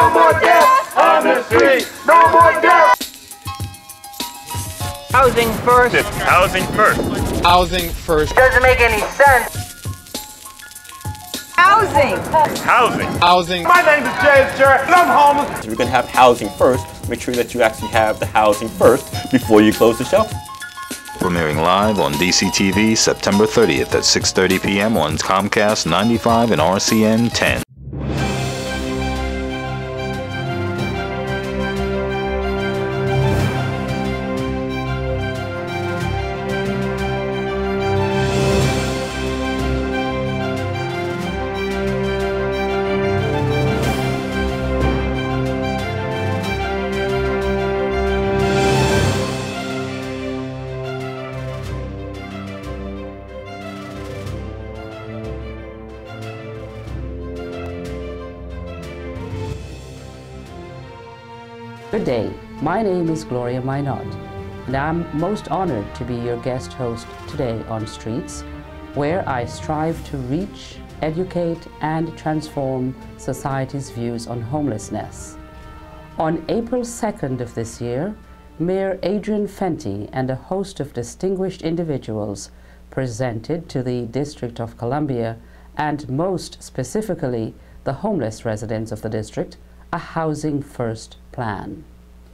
No more death on the street. No more death. Housing first. Housing first. Housing first. Doesn't make any sense. Housing. Housing. Housing. My name is James Jarrett, and I'm homeless. If you're going to have housing first, make sure that you actually have the housing first before you close the shelter. Premiering live on DCTV September 30th at 6:30 p.m. on Comcast 95 and RCN 10. Good day, my name is Gloria Minot, and I'm most honored to be your guest host today on Streets, where I strive to reach, educate, and transform society's views on homelessness. On April 2nd of this year, Mayor Adrian Fenty and a host of distinguished individuals presented to the District of Columbia, and most specifically the homeless residents of the district, a Housing First plan.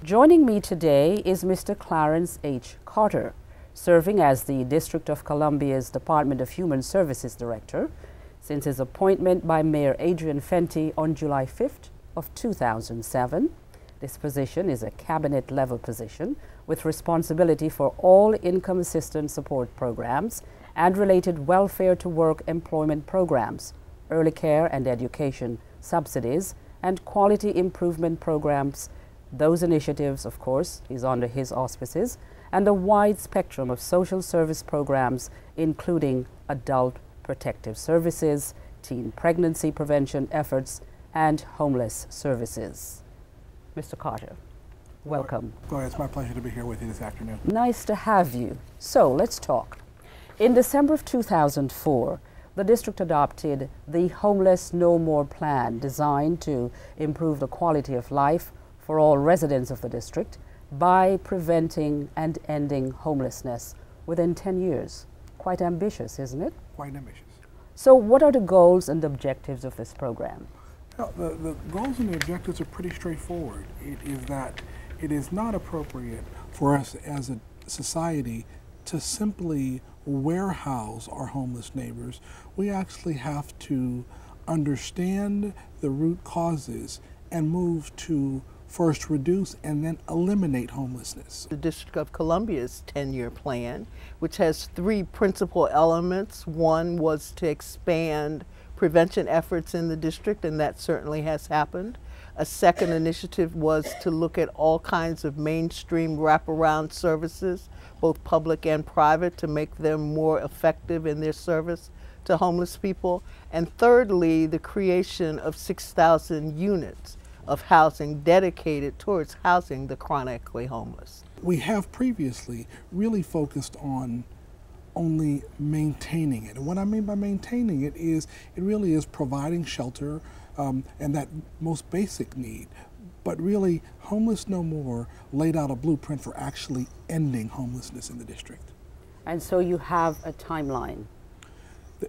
Joining me today is Mr. Clarence H. Carter, serving as the District of Columbia's Department of Human Services Director since his appointment by Mayor Adrian Fenty on July 5th of 2007. This position is a cabinet-level position with responsibility for all income assistance support programs and related welfare-to-work employment programs, early care and education subsidies, and quality improvement programs. Those initiatives, of course, is under his auspices, and a wide spectrum of social service programs, including adult protective services, teen pregnancy prevention efforts, and homeless services. Mr. Carter, welcome. Gloria, it's my pleasure to be here with you this afternoon. Nice to have you. So let's talk. In December of 2004, the district adopted the Homeless No More plan, designed to improve the quality of life for all residents of the district by preventing and ending homelessness within 10 years. Quite ambitious, isn't it? Quite ambitious. So what are the goals and objectives of this program? Now, the goals and the objectives are pretty straightforward. It is that it is not appropriate for us as a society to simply warehouse our homeless neighbors. We actually have to understand the root causes and move to first reduce and then eliminate homelessness. The District of Columbia's 10-year plan, which has three principal elements. One was to expand prevention efforts in the district, and that certainly has happened. A second initiative was to look at all kinds of mainstream wraparound services, both public and private, to make them more effective in their service to homeless people. And thirdly, the creation of 6,000 units of housing dedicated towards housing the chronically homeless. We have previously really focused on only maintaining it. And what I mean by maintaining it is, it really is providing shelter and that most basic need. But really, Homeless No More laid out a blueprint for actually ending homelessness in the district. And so you have a timeline.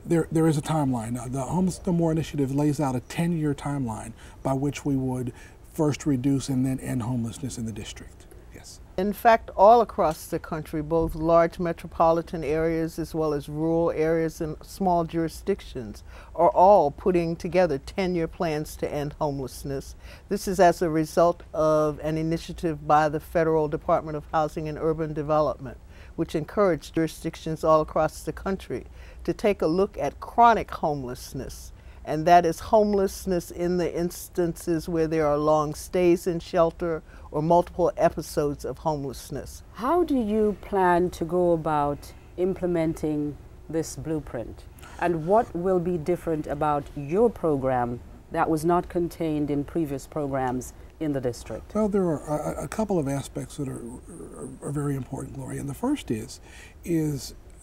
There is a timeline. The Homeless No More initiative lays out a 10-year timeline by which we would first reduce and then end homelessness in the district. Yes. In fact, all across the country, both large metropolitan areas as well as rural areas and small jurisdictions are all putting together 10-year plans to end homelessness. This is as a result of an initiative by the Federal Department of Housing and Urban Development, which encouraged jurisdictions all across the country to take a look at chronic homelessness, and that is homelessness in the instances where there are long stays in shelter or multiple episodes of homelessness. How do you plan to go about implementing this blueprint? And what will be different about your program that was not contained in previous programs in the district? Well, there are a couple of aspects that are very important, Gloria. And the first is,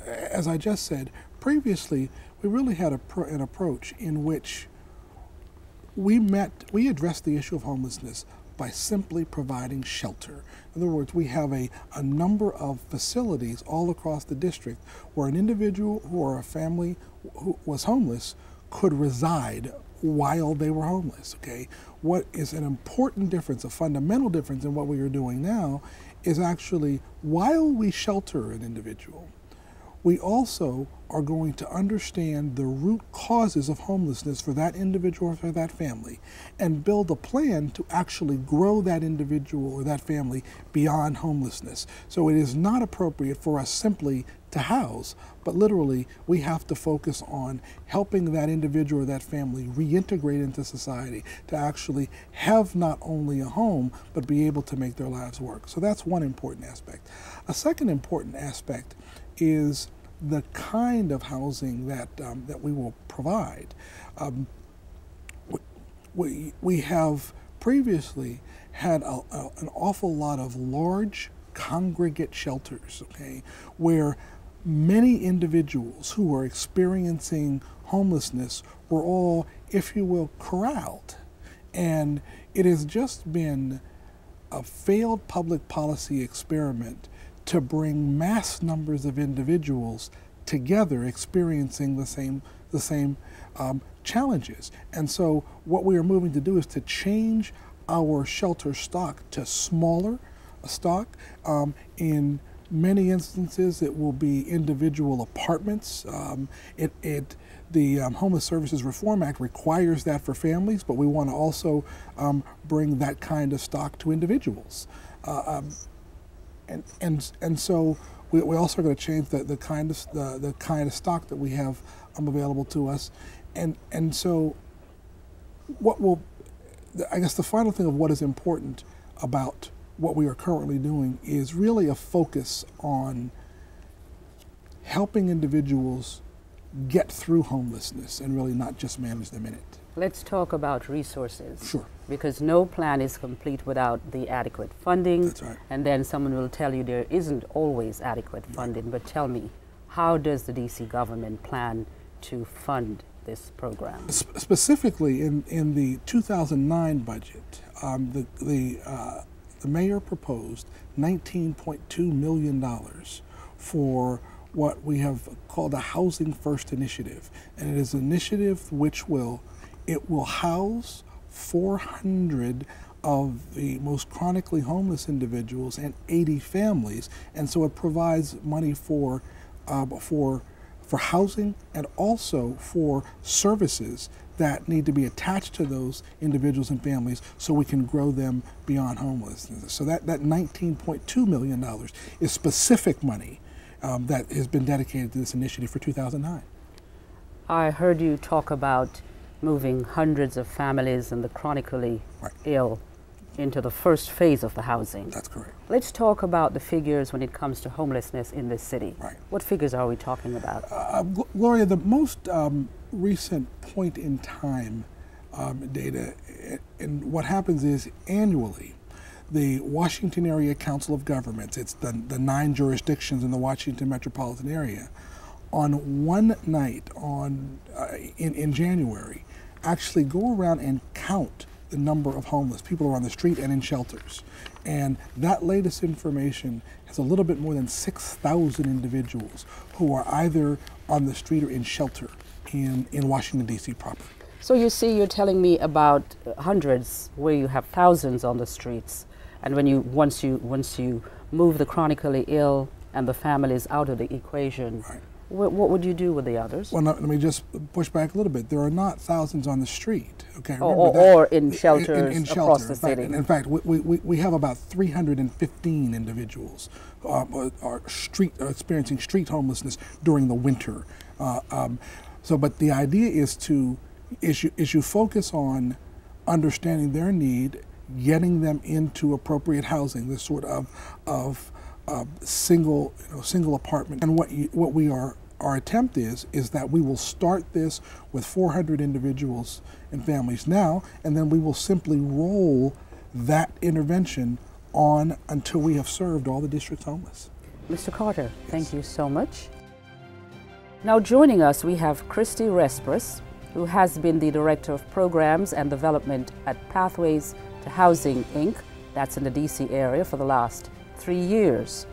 as I just said, previously we really had an approach in which we addressed the issue of homelessness by simply providing shelter. In other words, we have a number of facilities all across the district where an individual or a family who was homeless could reside while they were homeless, okay? What is an important difference, a fundamental difference in what we are doing now is actually while we shelter an individual, we also are going to understand the root causes of homelessness for that individual or for that family and build a plan to actually grow that individual or that family beyond homelessness. So it is not appropriate for us simply to house, but literally we have to focus on helping that individual or that family reintegrate into society to actually have not only a home, but be able to make their lives work. So that's one important aspect. A second important aspect is the kind of housing that we will provide. We have previously had an awful lot of large congregate shelters, okay, where many individuals who are experiencing homelessness were all, if you will, corralled. And it has just been a failed public policy experiment to bring mass numbers of individuals together experiencing the same challenges. And so what we are moving to do is to change our shelter stock to smaller stock. In many instances it will be individual apartments. The Homeless Services Reform Act requires that for families, but we want to also bring that kind of stock to individuals. And so we also are going to change the kind of stock that we have available to us, and so I guess the final thing of what is important about what we are currently doing is really a focus on helping individuals get through homelessness and really not just manage them in it. Let's talk about resources. Sure. Because no plan is complete without the adequate funding. That's right. And then someone will tell you there isn't always adequate funding. Right. But tell me, how does the DC government plan to fund this program? Specifically, in the 2009 budget, the mayor proposed $19.2 million for what we have called a Housing First initiative. And it is an initiative which will house 400 of the most chronically homeless individuals and 80 families, and so it provides money for housing and also for services that need to be attached to those individuals and families so we can grow them beyond homelessness. So that $19.2 million is specific money that has been dedicated to this initiative for 2009. I heard you talk about moving hundreds of families and the chronically ill into the first phase of the housing. That's correct. Let's talk about the figures when it comes to homelessness in this city. Right. What figures are we talking about? Gloria, the most recent point in time data, and what happens is annually, the Washington Area Council of Governments, it's the 9 jurisdictions in the Washington metropolitan area, on one night in January, actually go around and count the number of homeless people who are on the street and in shelters. And that latest information has a little bit more than 6,000 individuals who are either on the street or in shelter in Washington, D.C. proper. So you see, you're telling me about hundreds where you have thousands on the streets. And once you move the chronically ill and the families out of the equation, right. What would you do with the others? Well, let me just push back a little bit. There are not thousands on the street, okay? Or in shelters across the city. In fact, we have about 315 individuals are experiencing street homelessness during the winter. But the idea is you focus on understanding their need, getting them into appropriate housing, this sort of single apartment. And our attempt is that we will start this with 400 individuals and families now, and then we will simply roll that intervention on until we have served all the district's homeless. Mr. Carter, yes. Thank you so much. Now joining us, we have Christy Respris, who has been the Director of Programs and Development at Pathways to Housing, Inc. That's in the DC area for the last 3 years.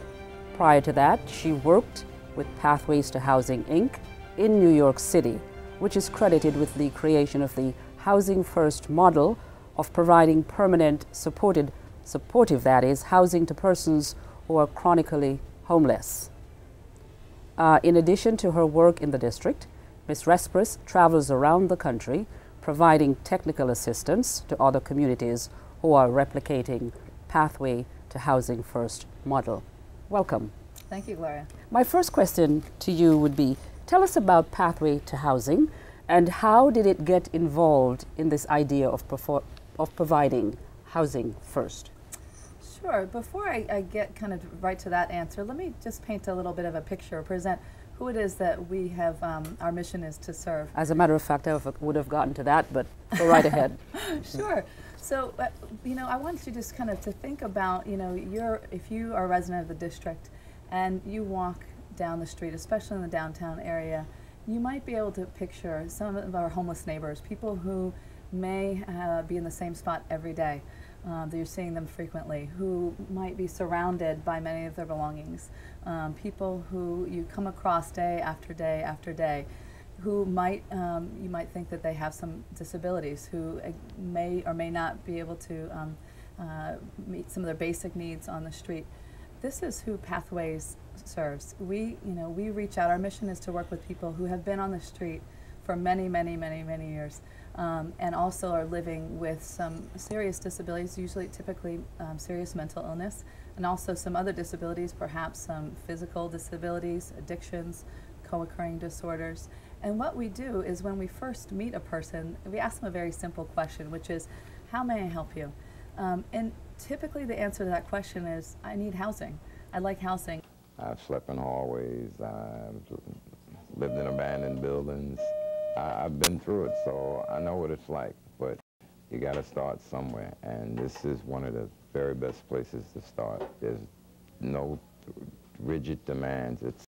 Prior to that, she worked with Pathways to Housing, Inc. in New York City, which is credited with the creation of the Housing First model of providing permanent supportive that is, housing to persons who are chronically homeless. In addition to her work in the district, Ms. Respris travels around the country providing technical assistance to other communities who are replicating Pathway to Housing First model. Welcome. Thank you, Gloria. My first question to you would be, tell us about Pathway to Housing and how did it get involved in this idea of providing housing first? Sure. Before I get kind of right to that answer, let me just paint a little bit of a picture, present who it is that we have, our mission is to serve. As a matter of fact, I would have gotten to that, but go right ahead. Sure. So, you know, I want you just kind of to think about, you know, if you are a resident of the district and you walk down the street, especially in the downtown area, you might be able to picture some of our homeless neighbors, people who may be in the same spot every day. That you're seeing them frequently, who might be surrounded by many of their belongings, people who you come across day after day after day, who might, you might think that they have some disabilities, who may or may not be able to meet some of their basic needs on the street. This is who Pathways serves. We reach out. Our mission is to work with people who have been on the street for many, many, many, many years. And also are living with some serious disabilities, typically serious mental illness, and also some other disabilities, perhaps some physical disabilities, addictions, co-occurring disorders. And what we do is when we first meet a person, we ask them a very simple question, which is, how may I help you? And typically the answer to that question is, I need housing. I like housing. I've slept in hallways. I've lived in abandoned buildings. I've been through it, so I know what it's like, but you got to start somewhere, and this is one of the very best places to start. There's no rigid demands. It's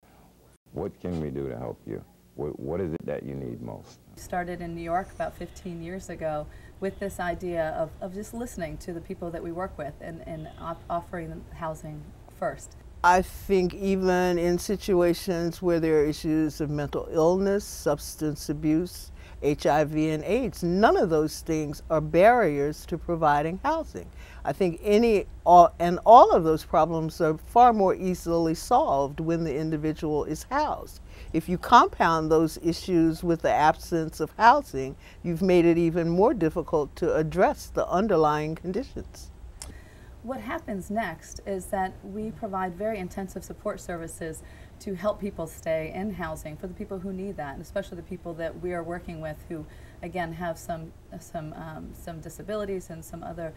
what can we do to help you? What is it that you need most? Started in New York about 15 years ago with this idea of just listening to the people that we work with and offering them housing first. I think even in situations where there are issues of mental illness, substance abuse, HIV and AIDS, none of those things are barriers to providing housing. I think all of those problems are far more easily solved when the individual is housed. If you compound those issues with the absence of housing, you've made it even more difficult to address the underlying conditions. What happens next is that we provide very intensive support services to help people stay in housing for the people who need that, and especially the people that we are working with who, again, have some disabilities and some other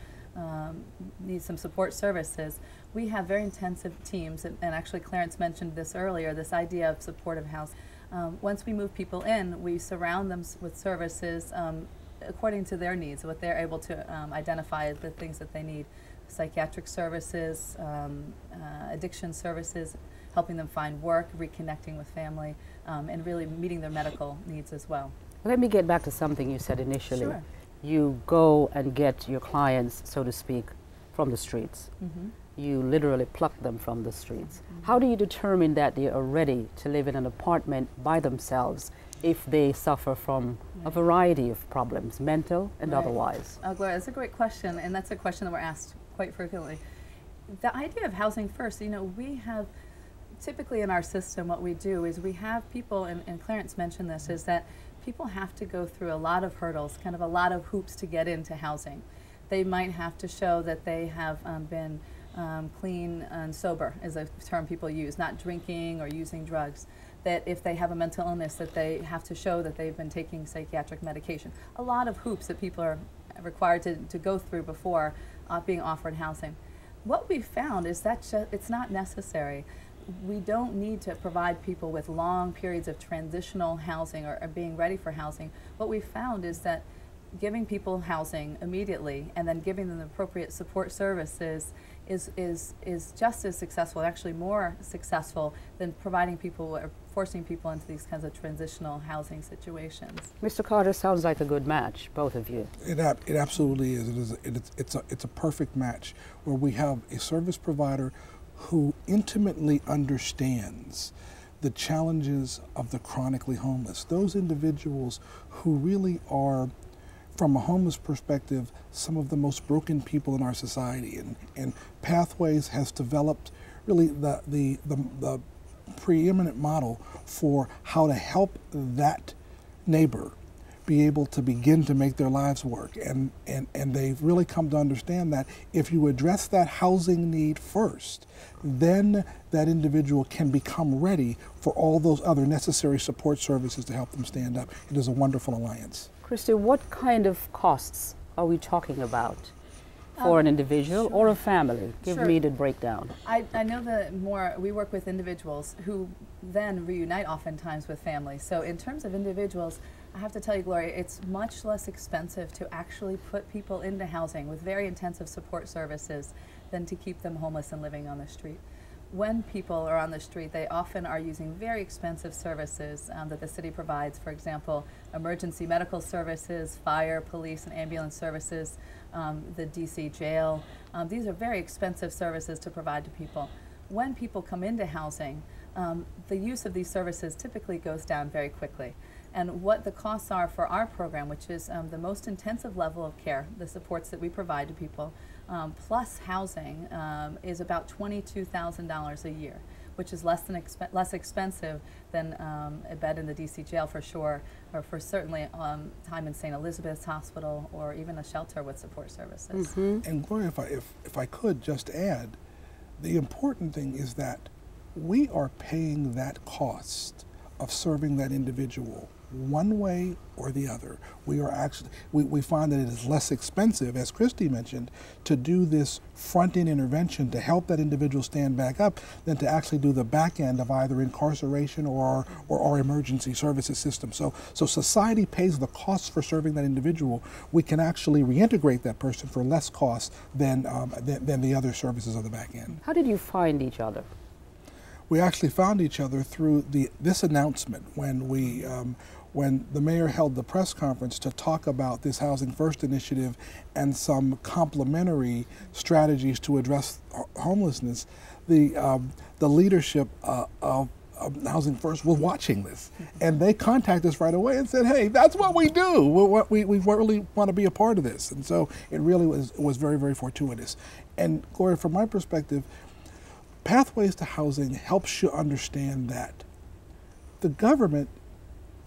need some support services. We have very intensive teams, and actually Clarence mentioned this earlier, this idea of supportive housing. Once we move people in, we surround them with services according to their needs, what they're able to identify as the things that they need. Psychiatric services, addiction services, helping them find work, reconnecting with family, and really meeting their medical needs as well. Let me get back to something you said initially. Sure. You go and get your clients, so to speak, from the streets. Mm-hmm. You literally pluck them from the streets. Mm-hmm. How do you determine that they are ready to live in an apartment by themselves if they suffer from a variety of problems, mental and otherwise? Gloria, that's a great question, and that's a question that we're asked quite frequently. The idea of housing first, you know, we have typically in our system what we do is we have people, and Clarence mentioned this, is that people have to go through a lot of hurdles, kind of a lot of hoops to get into housing. They might have to show that they have been clean and sober, is a term people use, not drinking or using drugs. That if they have a mental illness, that they have to show that they've been taking psychiatric medication. A lot of hoops that people are required to go through before being offered housing. What we found is that it's not necessary. We don't need to provide people with long periods of transitional housing or being ready for housing. What we found is that giving people housing immediately and then giving them the appropriate support services is just as successful, actually more successful than providing people or forcing people into these kinds of transitional housing situations. Mr. Carter, sounds like a good match, both of you. It absolutely is. It's a perfect match where we have a service provider who intimately understands the challenges of the chronically homeless, those individuals who really are, from a homeless perspective, some of the most broken people in our society. And Pathways has developed really the preeminent model for how to help that neighbor be able to begin to make their lives work. And they've really come to understand that if you address that housing need first, then that individual can become ready for all those other necessary support services to help them stand up. It is a wonderful alliance. Christy, what kind of costs are we talking about for an individual or a family? Give me the breakdown. I know that we work with individuals who then reunite oftentimes with families. So in terms of individuals, I have to tell you, Gloria, it's much less expensive to actually put people into housing with very intensive support services than to keep them homeless and living on the street. When people are on the street, they often are using very expensive services that the city provides. For example, emergency medical services, fire, police, and ambulance services, the DC jail. These are very expensive services to provide to people. When people come into housing, the use of these services typically goes down very quickly. And what the costs are for our program, which is the most intensive level of care, the supports that we provide to people, plus housing, is about $22,000 a year, which is less expensive than a bed in the DC jail for sure, or for certainly time in St. Elizabeth's Hospital, or even a shelter with support services. Mm-hmm. And Gloria, if I could just add, the important thing is that we are paying that cost of serving that individual one way or the other. We are actually, we find that it is less expensive, as Christy mentioned, to do this front-end intervention to help that individual stand back up than to actually do the back end of either incarceration or our emergency services system. So society pays the costs for serving that individual. We can actually reintegrate that person for less cost than the other services of the back end. How did you find each other? We actually found each other through this announcement when the mayor held the press conference to talk about this Housing First initiative and some complementary strategies to address homelessness. The leadership of Housing First was watching this, and they contacted us right away and said, "Hey, that's what we do. We really want to be a part of this." And so it really was very, very fortuitous. And Gloria, from my perspective, Pathways to Housing helps you understand that the government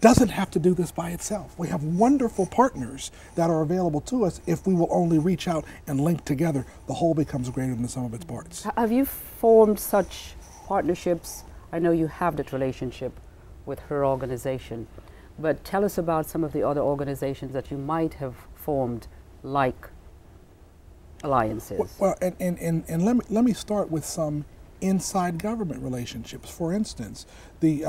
doesn't have to do this by itself. We have wonderful partners that are available to us if we will only reach out and link together. The whole becomes greater than the sum of its parts. Have you formed such partnerships? I know you have that relationship with her organization, but tell us about some of the other organizations that you might have formed, like alliances. Well, and let me start with some inside government relationships. For instance, the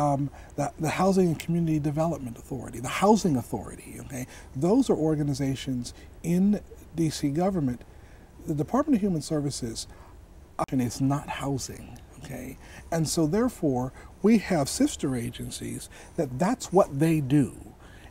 Housing and Community Development Authority, the Housing Authority, okay? Those are organizations in DC government. The Department of Human Services is not housing, okay? And so therefore, we have sister agencies that's what they do.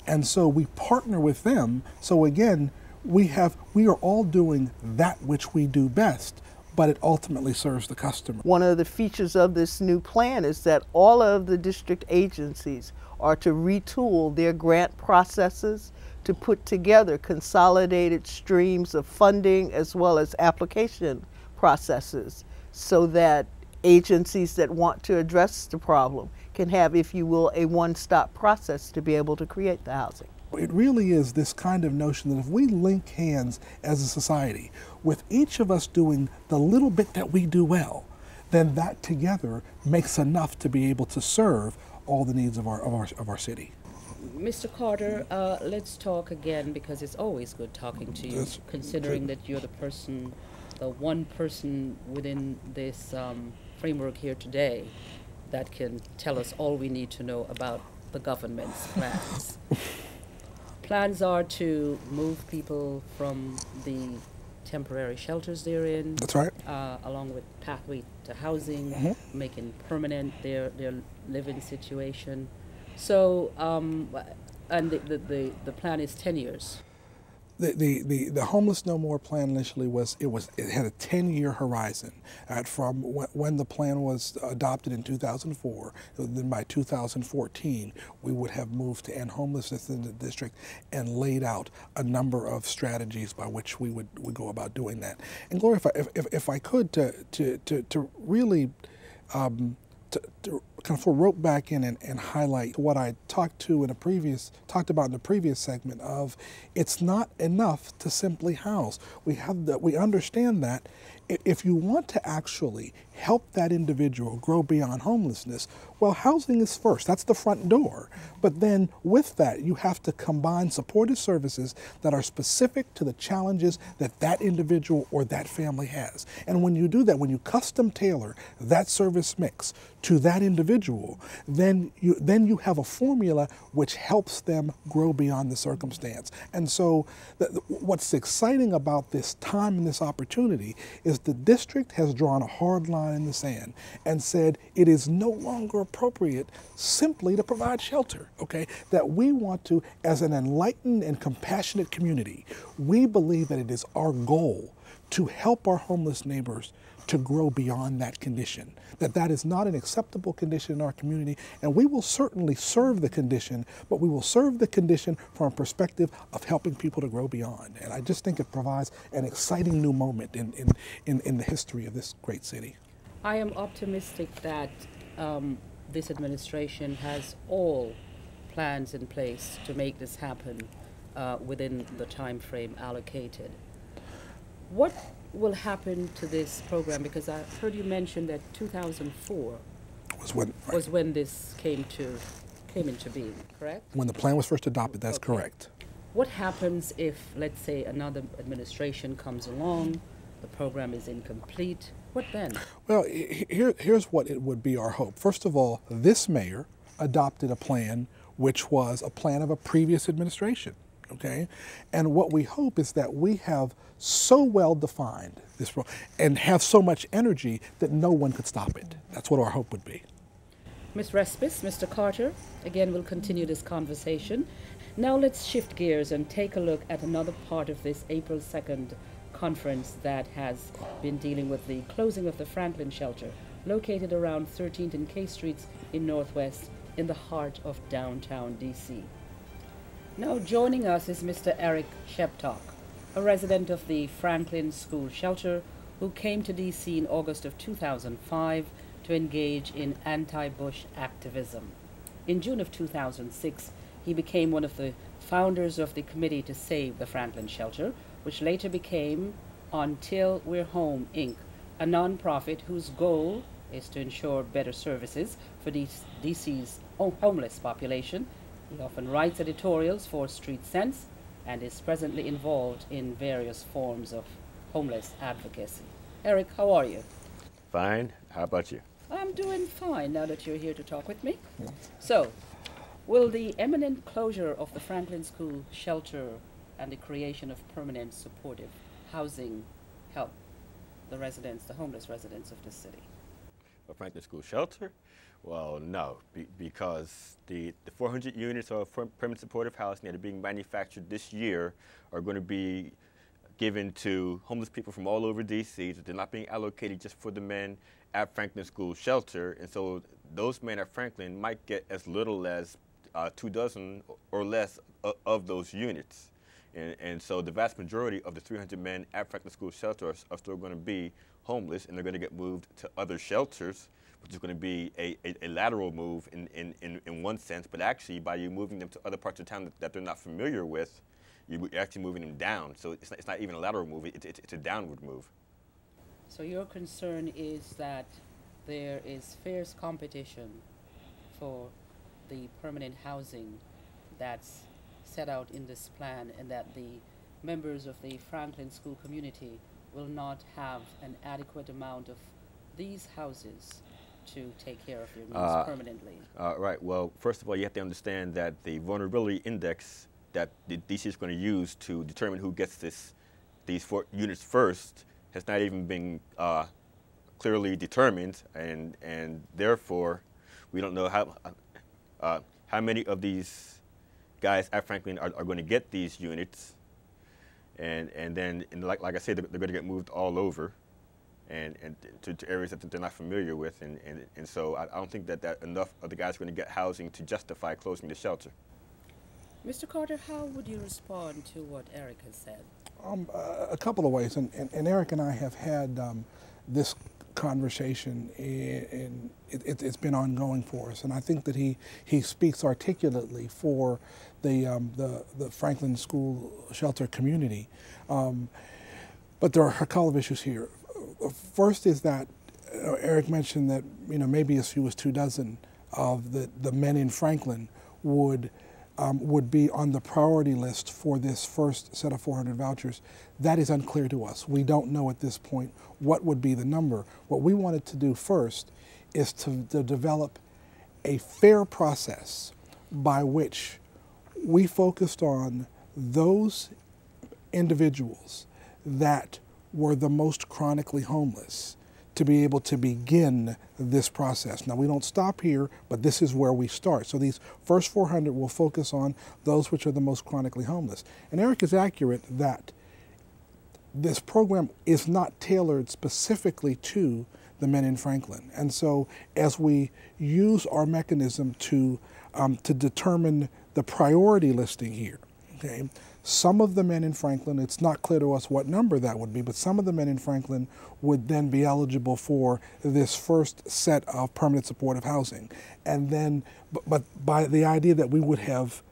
And so we partner with them. So again, we are all doing that which we do best, but it ultimately serves the customer. One of the features of this new plan is that all of the district agencies are to retool their grant processes to put together consolidated streams of funding as well as application processes so that agencies that want to address the problem can have, if you will, a one-stop process to be able to create the housing. It really is this kind of notion that if we link hands as a society, with each of us doing the little bit that we do well, then that together makes enough to be able to serve all the needs of our city. Mr. Carter, let's talk again, because it's always good talking to you, considering that you're the one person within this framework here today that can tell us all we need to know about the government's plans. plans are to move people from the temporary shelters they're in. That's right. Along with pathway to housing, making permanent their living situation. So, and the plan is 10 years. The Homeless No More plan initially it had a 10-year horizon from when the plan was adopted in 2004. Then by 2014 we would have moved to end homelessness in the district and laid out a number of strategies by which we would go about doing that. And Gloria, if I could to really to kind of rope back in and highlight what I talked about in the previous segment of it's not enough to simply house. We understand that if you want to actually help that individual grow beyond homelessness, well, housing is first. That's the front door. But then with that, you have to combine supportive services that are specific to the challenges that that individual or that family has. And when you do that, when you custom tailor that service mix to that individual, then you have a formula which helps them grow beyond the circumstance. And so what's exciting about this time and this opportunity is the district has drawn a hard line in the sand and said it is no longer appropriate simply to provide shelter, okay? That we want to, as an enlightened and compassionate community, we believe that it is our goal to help our homeless neighbors to grow beyond that condition, that is not an acceptable condition in our community, and we will certainly serve the condition, but we will serve the condition from a perspective of helping people to grow beyond. And I just think it provides an exciting new moment in the history of this great city. I am optimistic that this administration has all plans in place to make this happen within the time frame allocated. What will happen to this program? Because I heard you mention that 2004 was when this came into being, correct? When the plan was first adopted, that's correct. What happens if, let's say, another administration comes along, the program is incomplete? What then? Well, here's what it would be our hope. First of all, this mayor adopted a plan which was a plan of a previous administration. Okay, and what we hope is that we have so well defined this and have so much energy that no one could stop it. That's what our hope would be. Ms. Respis, Mr. Carter, again, we'll continue this conversation. Now let's shift gears and take a look at another part of this April 2nd conference that has been dealing with the closing of the Franklin shelter, located around 13th and K Streets in Northwest, in the heart of downtown D.C. Now joining us is Mr. Eric Sheptock, a resident of the Franklin School Shelter who came to D.C. in August of 2005 to engage in anti-Bush activism. In June of 2006, he became one of the founders of the Committee to Save the Franklin Shelter, which later became Until We're Home, Inc., a nonprofit whose goal is to ensure better services for D.C.'s homeless population. He often writes editorials for Street Sense and is presently involved in various forms of homeless advocacy. Eric, how are you? Fine. How about you? I'm doing fine now that you're here to talk with me. So, will the imminent closure of the Franklin School Shelter and the creation of permanent supportive housing help the homeless residents of the city? The Franklin School Shelter? Well, no, because the 400 units of permanent supportive housing that are being manufactured this year are going to be given to homeless people from all over D.C. They're not being allocated just for the men at Franklin School Shelter, and so those men at Franklin might get as little as 2 dozen or less of those units. And so the vast majority of the 300 men at Franklin School Shelter are still going to be homeless, and they're going to get moved to other shelters, which is going to be a lateral move in one sense, but actually by you moving them to other parts of town that they're not familiar with, you're actually moving them down. So it's not even a lateral move, it's a downward move. So your concern is that there is fierce competition for the permanent housing that's set out in this plan, and that the members of the Franklin School community will not have an adequate amount of these houses to take care of your needs permanently? Right. Well, first of all, you have to understand that the vulnerability index that the DC is going to use to determine who gets these 4 units first has not even been clearly determined, and therefore we don't know how many of these guys at Franklin are going to get these units, and then like I said, they're going to get moved all over, and to areas that they're not familiar with, and so I don't think that enough of the guys are going to get housing to justify closing the shelter. Mr. Carter, how would you respond to what Eric has said? A couple of ways, and Eric and I have had this conversation, and it's been ongoing for us, and I think that he speaks articulately for the Franklin School Shelter community. But there are a couple of issues here. First is that Eric mentioned that maybe as few as 24 of the men in Franklin would be on the priority list for this first set of 400 vouchers. That is unclear to us. We don't know at this point what would be the number. What we wanted to do first is to develop a fair process by which we focused on those individuals that were the most chronically homeless to be able to begin this process. Now, we don't stop here, but this is where we start. So these first 400 will focus on those which are the most chronically homeless. And Eric is accurate that this program is not tailored specifically to the men in Franklin. And so as we use our mechanism to determine the priority listing here, okay, some of the men in Franklin, it's not clear to us what number that would be, but some of the men in Franklin would then be eligible for this first set of permanent supportive housing. And then, but by the idea that we would have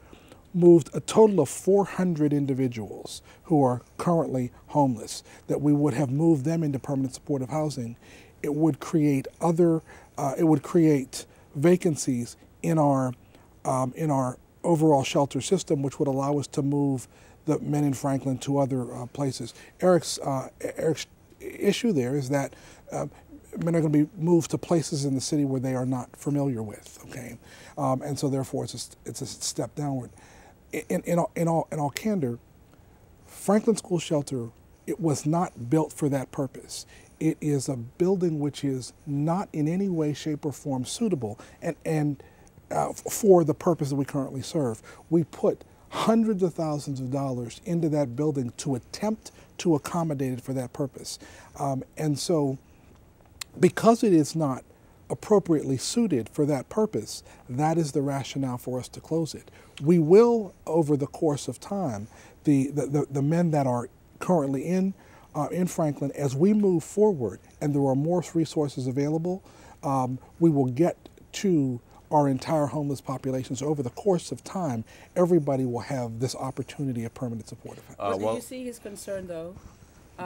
moved a total of 400 individuals who are currently homeless, that we would have moved them into permanent supportive housing, it would create vacancies in our overall shelter system, which would allow us to move the men in Franklin to other places. Eric's issue there is that men are going to be moved to places in the city where they are not familiar with, okay? And so therefore it's a step downward. In all candor, Franklin School Shelter, it was not built for that purpose. It is a building which is not in any way, shape, or form suitable and for the purpose that we currently serve. We put hundreds of thousands of dollars into that building to attempt to accommodate it for that purpose. And so because it is not appropriately suited for that purpose, that is the rationale for us to close it. We will, over the course of time, the men that are currently in Franklin, as we move forward and there are more resources available, we will get to our entire homeless population. So over the course of time, everybody will have this opportunity of permanent supportive housing. Do you see his concern, though?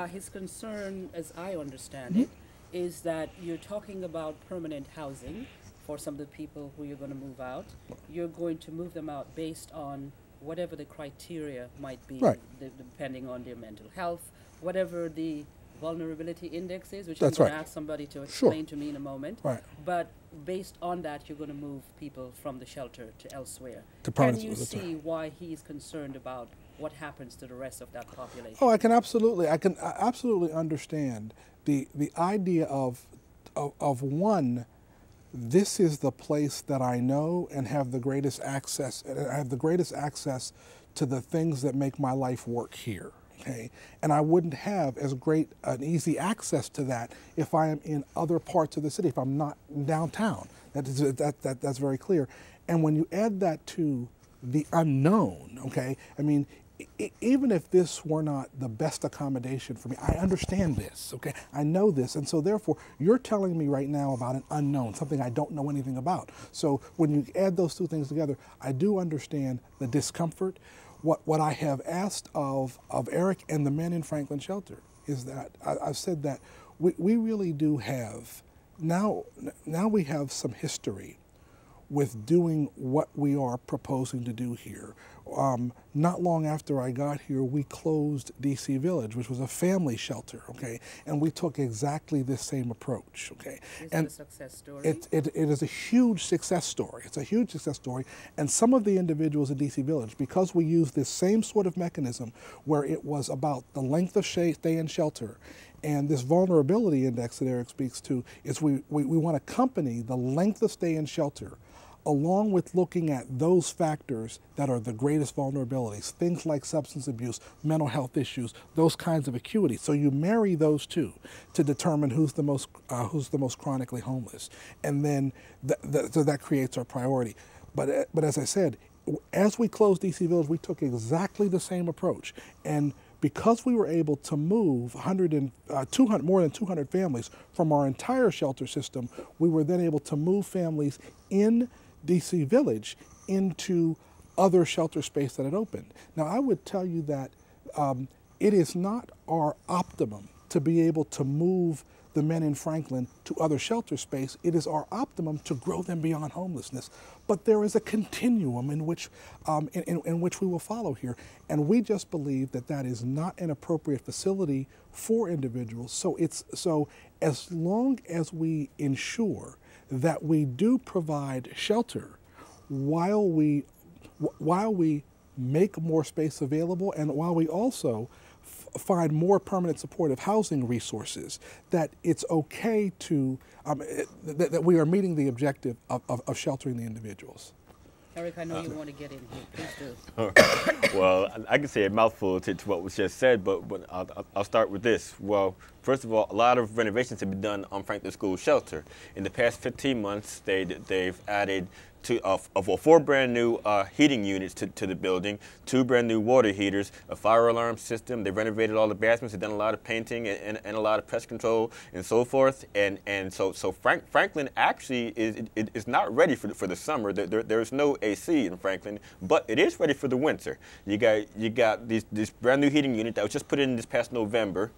His concern, as I understand it, is that you're talking about permanent housing for some of the people who you're going to move out. You're going to move them out based on whatever the criteria might be, right, depending on their mental health, whatever the vulnerability index is, which That's I'm going right. to ask somebody to explain Sure. to me in a moment. Right. But based on that, you're going to move people from the shelter to elsewhere. To Can permanent you supportive. see why he's concerned about what happens to the rest of that population? Oh, I can absolutely understand the idea of one, this is the place that I know and have the greatest access, and I have the greatest access to the things that make my life work here. Okay, and I wouldn't have as great an easy access to that if I am in other parts of the city, if I'm not downtown. That's very clear. And when you add that to the unknown, okay, I mean, even if this were not the best accommodation for me, I understand this, okay? I know this, and so therefore, you're telling me right now about an unknown, something I don't know anything about. So when you add those two things together, I do understand the discomfort. What I have asked of Eric and the men in Franklin Shelter is that, I've said that we really do have, now we have some history with doing what we are proposing to do here. Not long after I got here, we closed DC Village, which was a family shelter, okay? And we took exactly this same approach, okay? Is and it a success story? It is a huge success story. It's a huge success story. And some of the individuals in DC Village, because we used this same sort of mechanism where it was about the length of stay in shelter, and this vulnerability index that Eric speaks to, is we want to accompany the length of stay in shelter along with looking at those factors that are the greatest vulnerabilities, things like substance abuse, mental health issues, those kinds of acuity. So you marry those two to determine who's the most chronically homeless, and then so that creates our priority. But as I said, as we closed DC Village, we took exactly the same approach, and because we were able to move more than 200 families from our entire shelter system, we were then able to move families in DC Village into other shelter space that had opened. Now, I would tell you that it is not our optimum to be able to move the men in Franklin to other shelter space. It is our optimum to grow them beyond homelessness. But there is a continuum in which we will follow here. And we just believe that that is not an appropriate facility for individuals. So as long as we ensure that we do provide shelter while we make more space available, and while we also find more permanent supportive housing resources, that it's okay to, that we are meeting the objective of sheltering the individuals. Eric, I know you want to get in here. Please do. Well, I can say a mouthful to what was just said, but I'll start with this. Well, first of all, a lot of renovations have been done on Franklin School Shelter. In the past 15 months, they've added 4 brand new heating units to the building, 2 brand new water heaters, a fire alarm system. They've renovated all the bathrooms. They've done a lot of painting and a lot of pest control and so forth. And so Franklin actually is not ready for the summer. There's no AC in Franklin, but it is ready for the winter. You got this brand new heating unit that was just put in this past November,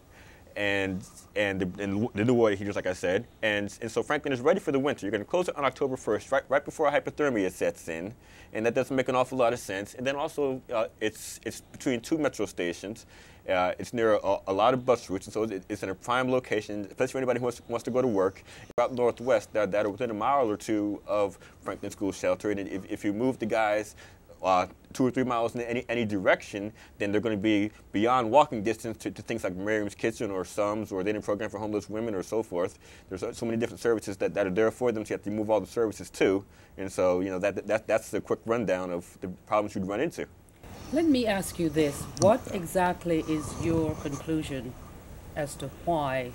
and the new water heaters, like I said, and so Franklin is ready for the winter. You're going to close it on October 1st, right before hypothermia sets in, and that doesn't make an awful lot of sense. And then also, it's between 2 metro stations. It's near a lot of bus routes, and so it's in a prime location, especially for anybody who wants to go to work. Out northwest, that are within a mile or 2 of Franklin School Shelter, and if you move the guys 2 or 3 miles in any direction, then they're going to be beyond walking distance to things like Miriam's Kitchen or SUMS or the Dating Program for Homeless Women or so forth. There's so many different services that are there for them, so you have to move all the services too. And so, you know, that's the quick rundown of the problems you'd run into. Let me ask you this. What exactly is your conclusion as to why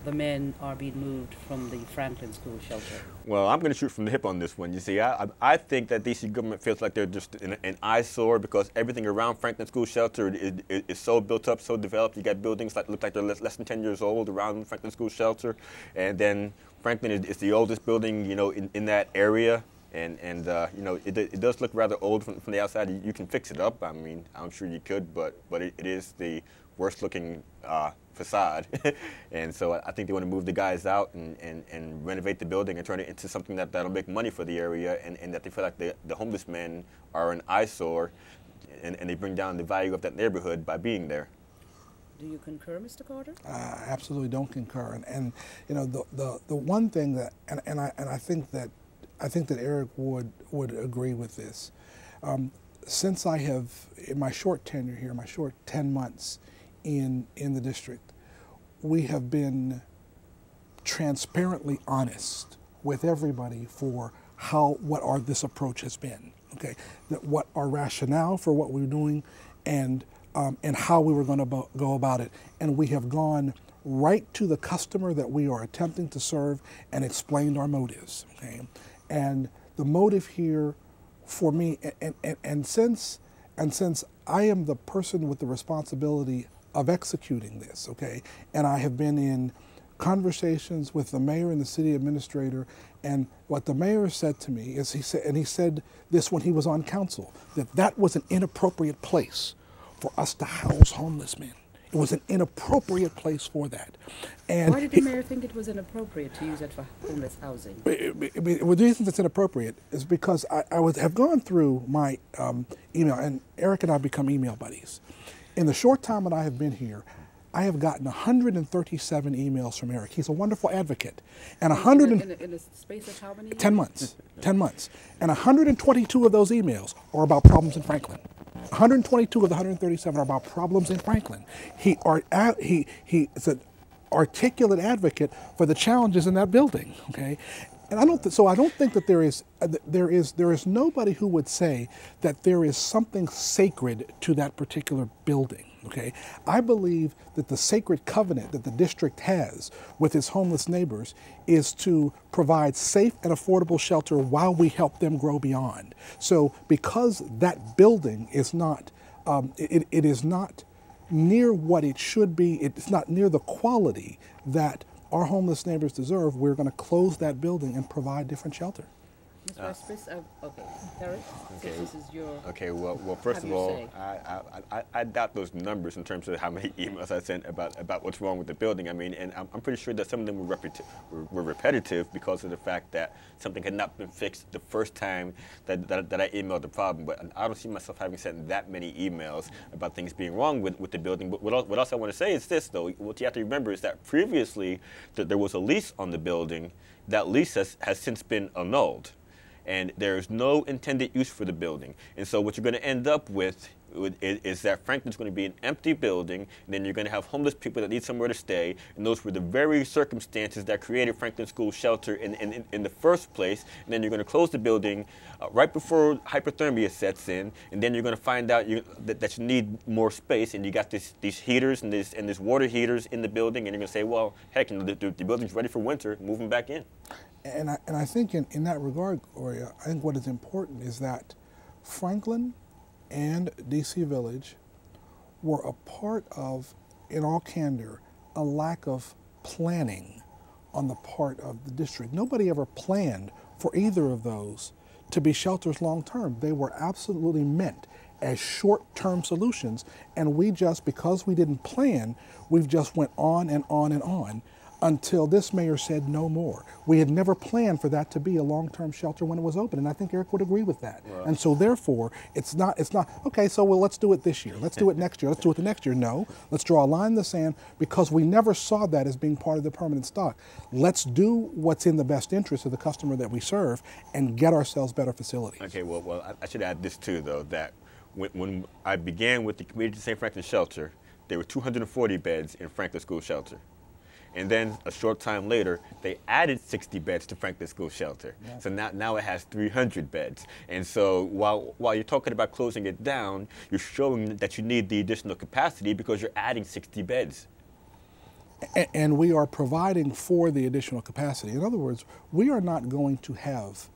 the men are being moved from the Franklin School Shelter? Well, I'm going to shoot from the hip on this one. You see, I think that DC government feels like they're just an eyesore because everything around Franklin School Shelter is so built up, so developed. You got buildings that look like they're less than 10 years old around Franklin School Shelter, and then Franklin is the oldest building, you know, in that area. And you know, it does look rather old from the outside. You can fix it up. I mean, I'm sure you could, but it is the worst looking facade. And so I think they want to move the guys out and renovate the building and turn it into something that'll make money for the area, and that they feel like the homeless men are an eyesore, and they bring down the value of that neighborhood by being there. Do you concur, Mr. Carter? I absolutely don't concur. And you know, the one thing that, and I think that Eric would agree with this. Since I have, in my short tenure here, my short 10 months in the district, we have been transparently honest with everybody for what this approach has been. Okay, what our rationale for what we're doing, and how we were going to go about it, and we have gone right to the customer that we are attempting to serve and explained our motives. Okay. And the motive here for me, and since I am the person with the responsibility of executing this, okay, and I have been in conversations with the mayor and the city administrator, and what the mayor said to me is, he said this when he was on council, that was an inappropriate place for us to house homeless men. It was an inappropriate place for that. And why did the mayor think it was inappropriate to use it for homeless housing? The reason it's inappropriate is because I have gone through my email, and Eric and I have become email buddies. In the short time that I have been here, I have gotten 137 emails from Eric. He's a wonderful advocate. And in a space of how many? 10 months. 10 months. And 122 of those emails are about problems in Franklin. 122 of the 137 are about problems in Franklin. He is an articulate advocate for the challenges in that building. Okay, and I don't think that there is nobody who would say that there is something sacred to that particular building. Okay, I believe that the sacred covenant that the district has with its homeless neighbors is to provide safe and affordable shelter while we help them grow beyond. So because that building is not, it is not near what it should be, it's not near the quality that our homeless neighbors deserve, we're going to close that building and provide different shelter. Okay, Eric, okay. this is your... Okay, well, first of all, I doubt those numbers in terms of how many emails I sent about what's wrong with the building. I mean, and I'm pretty sure that some of them were repetitive because of the fact that something had not been fixed the first time that I emailed the problem. But I don't see myself having sent that many emails about things being wrong with the building. But what else I want to say is this, though. What you have to remember is that previously that there was a lease on the building. That lease has since been annulled. And there's no intended use for the building. And so what you're going to end up with is that Franklin's going to be an empty building, and then you're going to have homeless people that need somewhere to stay, and those were the very circumstances that created Franklin School Shelter in the first place. And then you're going to close the building right before hypothermia sets in, and then you're going to find out that you need more space, and you got these heaters and this water heaters in the building, and you're going to say, well, heck, the building's ready for winter, move them back in. And I think in that regard, Gloria, I think what is important is that Franklin and DC Village were a part of, in all candor, a lack of planning on the part of the district. Nobody ever planned for either of those to be shelters long term. They were absolutely meant as short-term solutions, and we just, because we didn't plan, we've just went on and on and on until this mayor said no more. We had never planned for that to be a long-term shelter when it was open, and I think Eric would agree with that. Right. And so therefore, it's not, okay, so well, let's do it this year. Let's do it next year. Let's do it the next year. No, let's draw a line in the sand because we never saw that as being part of the permanent stock. Let's do what's in the best interest of the customer that we serve and get ourselves better facilities. Okay, well, I should add this too, though, that when I began with the Community St. Franklin Shelter, there were 240 beds in Franklin School Shelter. And then a short time later, they added 60 beds to Franklin School Shelter. Yeah. So now it has 300 beds. And so while you're talking about closing it down, you're showing that you need the additional capacity because you're adding 60 beds. And we are providing for the additional capacity. In other words, we are not going to have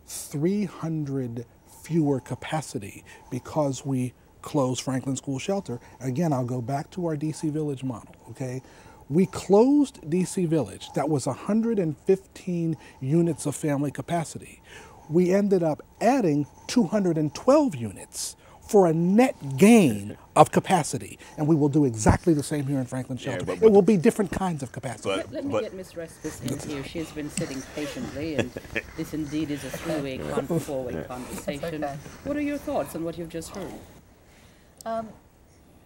300 fewer capacity because we close Franklin School Shelter. Again, I'll go back to our DC Village model, okay? We closed DC Village. That was 115 units of family capacity. We ended up adding 212 units for a net gain of capacity. And we will do exactly the same here in Franklin Shelter. Yeah, but it will be different kinds of capacity. Let me get Ms. Respis in here. She has been sitting patiently, and this indeed is a three-way, four-way conversation. Okay. What are your thoughts on what you've just heard?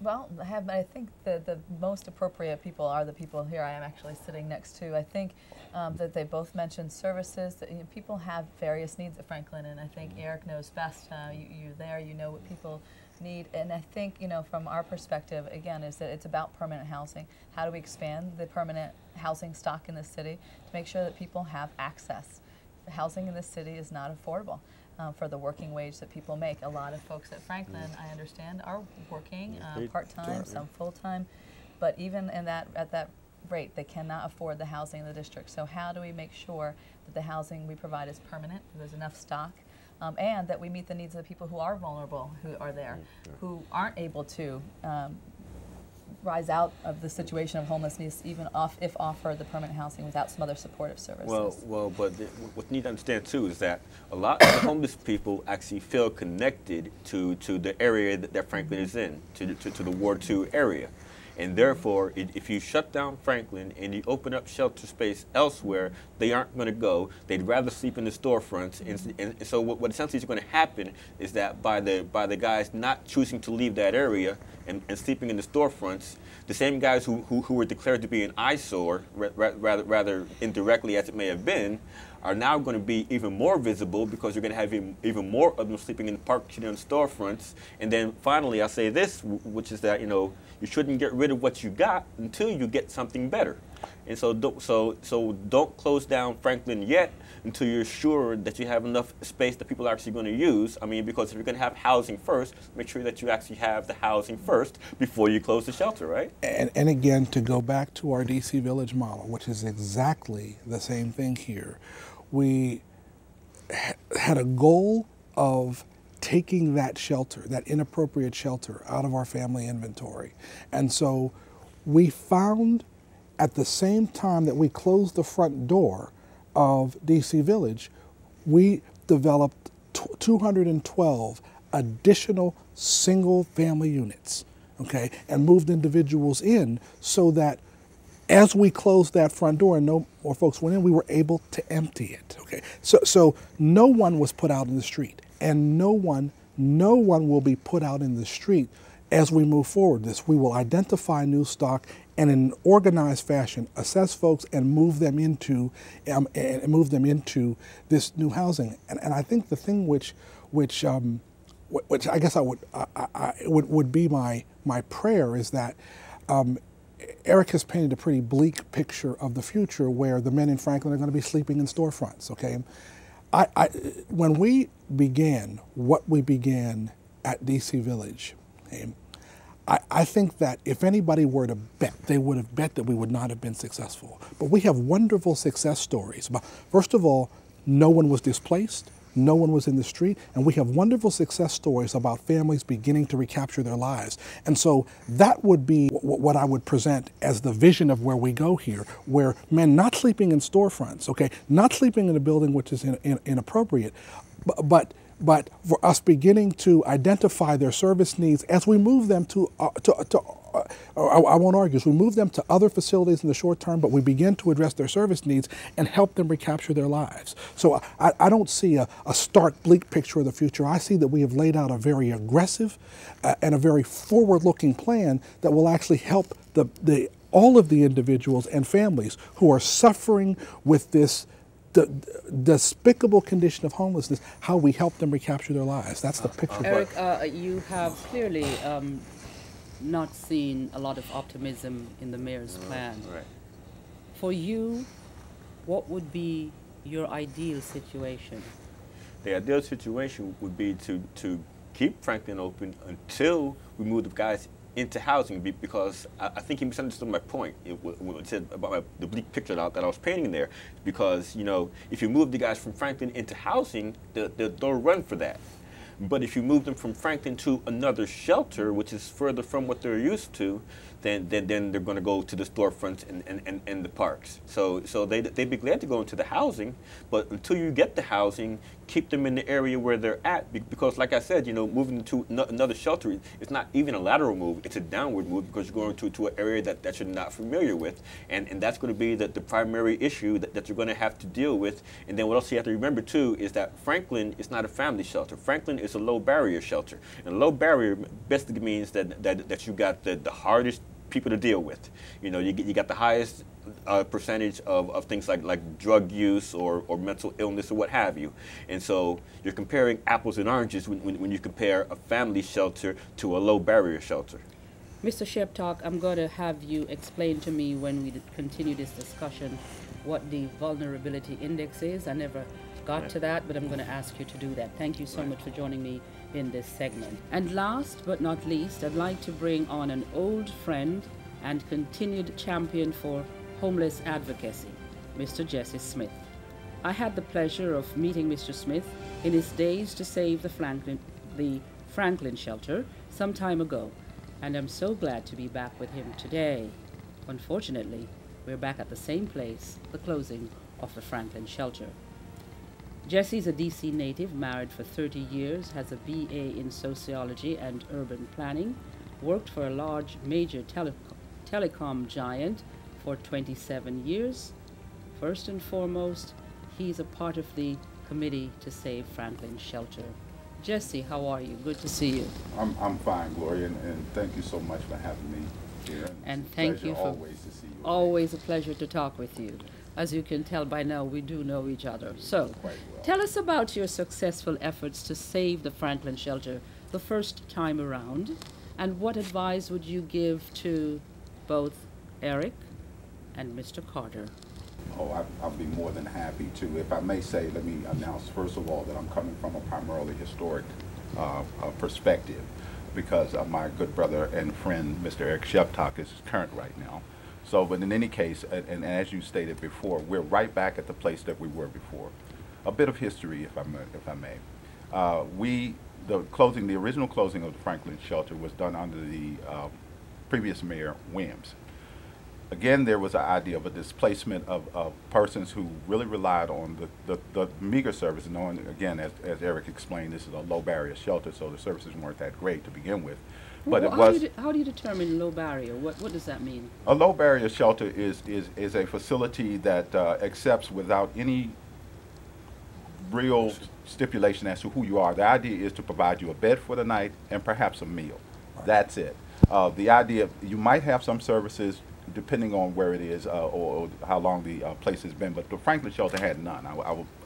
Well, I think the most appropriate people are the people here I am actually sitting next to. I think that they both mentioned services. That, people have various needs at Franklin, and I think Eric knows best. You're there, you know what people need. And I think, from our perspective, again, is that it's about permanent housing. How do we expand the permanent housing stock in the city to make sure that people have access? The housing in this city is not affordable. For the working wage that people make. A lot of folks at Franklin, I understand, are working part-time, some full-time, but even at that rate, they cannot afford the housing in the district. So how do we make sure that the housing we provide is permanent, there's enough stock, and that we meet the needs of the people who are vulnerable, who are there, who aren't able to rise out of the situation of homelessness, even if offered the permanent housing without some other supportive services. Well, but what you need to understand too is that a lot of the homeless people actually feel connected to the area that Franklin is in, to the Ward 2 area. And therefore, if you shut down Franklin and you open up shelter space elsewhere, they aren't going to go. They'd rather sleep in the storefronts. And so what essentially is going to happen is that by the guys not choosing to leave that area and sleeping in the storefronts, the same guys who were declared to be an eyesore, rather indirectly as it may have been, are now going to be even more visible because you're going to have even more of them sleeping in the parks and in storefronts. And then finally, I'll say this, which is that, you know, you shouldn't get rid of what you got until you get something better. And so don't close down Franklin yet until you're sure that you have enough space that people are actually going to use. I mean, because if you're going to have housing first, make sure that you actually have the housing first before you close the shelter, right? And again, to go back to our DC Village model, which is exactly the same thing here, we had a goal of taking that shelter, that inappropriate shelter, out of our family inventory. And so we found at the same time that we closed the front door of DC Village, we developed 212 additional single family units, okay, and moved individuals in so that as we closed that front door and no more folks went in, we were able to empty it, okay? So no one was put out in the street, and no one will be put out in the street as we move forward. We will identify new stock and in an organized fashion assess folks and move them into this new housing. And I think the thing which I guess would be my prayer is that Eric has painted a pretty bleak picture of the future where the men in Franklin are going to be sleeping in storefronts, okay? When we began what we began at DC Village, okay, I think that if anybody were to bet, they would have bet that we would not have been successful. But we have wonderful success stories. First of all, no one was displaced. No one was in the street, and we have wonderful success stories about families beginning to recapture their lives. And so that would be what I would present as the vision of where we go here, where men not sleeping in storefronts, okay, not sleeping in a building which is inappropriate, but for us beginning to identify their service needs as we move them I won't argue, as we move them to other facilities in the short term, but we begin to address their service needs and help them recapture their lives. So I don't see a stark, bleak picture of the future. I see that we have laid out a very aggressive and a very forward-looking plan that will actually help all of the individuals and families who are suffering with this the despicable condition of homelessness, how we help them recapture their lives. That's the picture. Eric, you have clearly not seen a lot of optimism in the mayor's plan. Right. For you, what would be your ideal situation? The ideal situation would be to keep Franklin open until we move the guys into housing, because I think he misunderstood my point when it said about the bleak picture that I was painting there. Because, you know, if you move the guys from Franklin into housing, they'll run for that. But if you move them from Franklin to another shelter, which is further from what they're used to, then they're going to go to the storefronts and the parks. So they'd be glad to go into the housing, but until you get the housing, keep them in the area where they're at. Because like I said, you know, moving to another shelter, it's not even a lateral move, it's a downward move, because you're going to an area that you're not familiar with. And that's going to be the primary issue that you're going to have to deal with. And then what else you have to remember too is that Franklin is not a family shelter. Franklin is a low barrier shelter. And low barrier basically means that you got the hardest people to deal with. You know, you got the highest percentage of things like drug use or mental illness or what have you. And so you're comparing apples and oranges when you compare a family shelter to a low barrier shelter. Mr. Sheptalk, I'm going to have you explain to me when we continue this discussion what the vulnerability index is. I never got to that, but I'm going to ask you to do that. Thank you so much for joining me in this segment. And last but not least, I'd like to bring on an old friend and continued champion for homeless advocacy, Mr. Jesse Smith. I had the pleasure of meeting Mr. Smith in his days to save the Franklin shelter some time ago, and I'm so glad to be back with him today. Unfortunately, we're back at the same place, the closing of the Franklin shelter. Jesse's a DC native, married for 30 years, has a BA in sociology and urban planning, worked for a large major telecom giant for 27 years. First and foremost, he's a part of the committee to save Franklin Shelter. Jesse, how are you? Good to see you. I'm fine, Gloria, and thank you so much for having me here. And thank you for always to see you. Always a pleasure to talk with you. As you can tell by now, we do know each other. So, Quite well. tell us about your successful efforts to save the Franklin Shelter the first time around, and what advice would you give to both Eric and Mr. Carter? Oh, I'll be more than happy to. If I may say, let me announce first of all that I'm coming from a primarily historic perspective, because my good brother and friend, Mr. Eric Sheptock, is current right now. So, but in any case, and as you stated before, we're right back at the place that we were before. A bit of history, if I may. The original closing of the Franklin Shelter was done under the previous mayor, Williams. Again, there was an idea of a displacement of persons who really relied on the meager service, knowing, again, as Eric explained, this is a low barrier shelter, so the services weren't that great to begin with. But well, how do you determine low barrier? What does that mean? A low barrier shelter is a facility that accepts without any real stipulation as to who you are. The idea is to provide you a bed for the night and perhaps a meal. That's it. The idea, you might have some services depending on where it is or how long the place has been, but the Franklin Shelter had none. I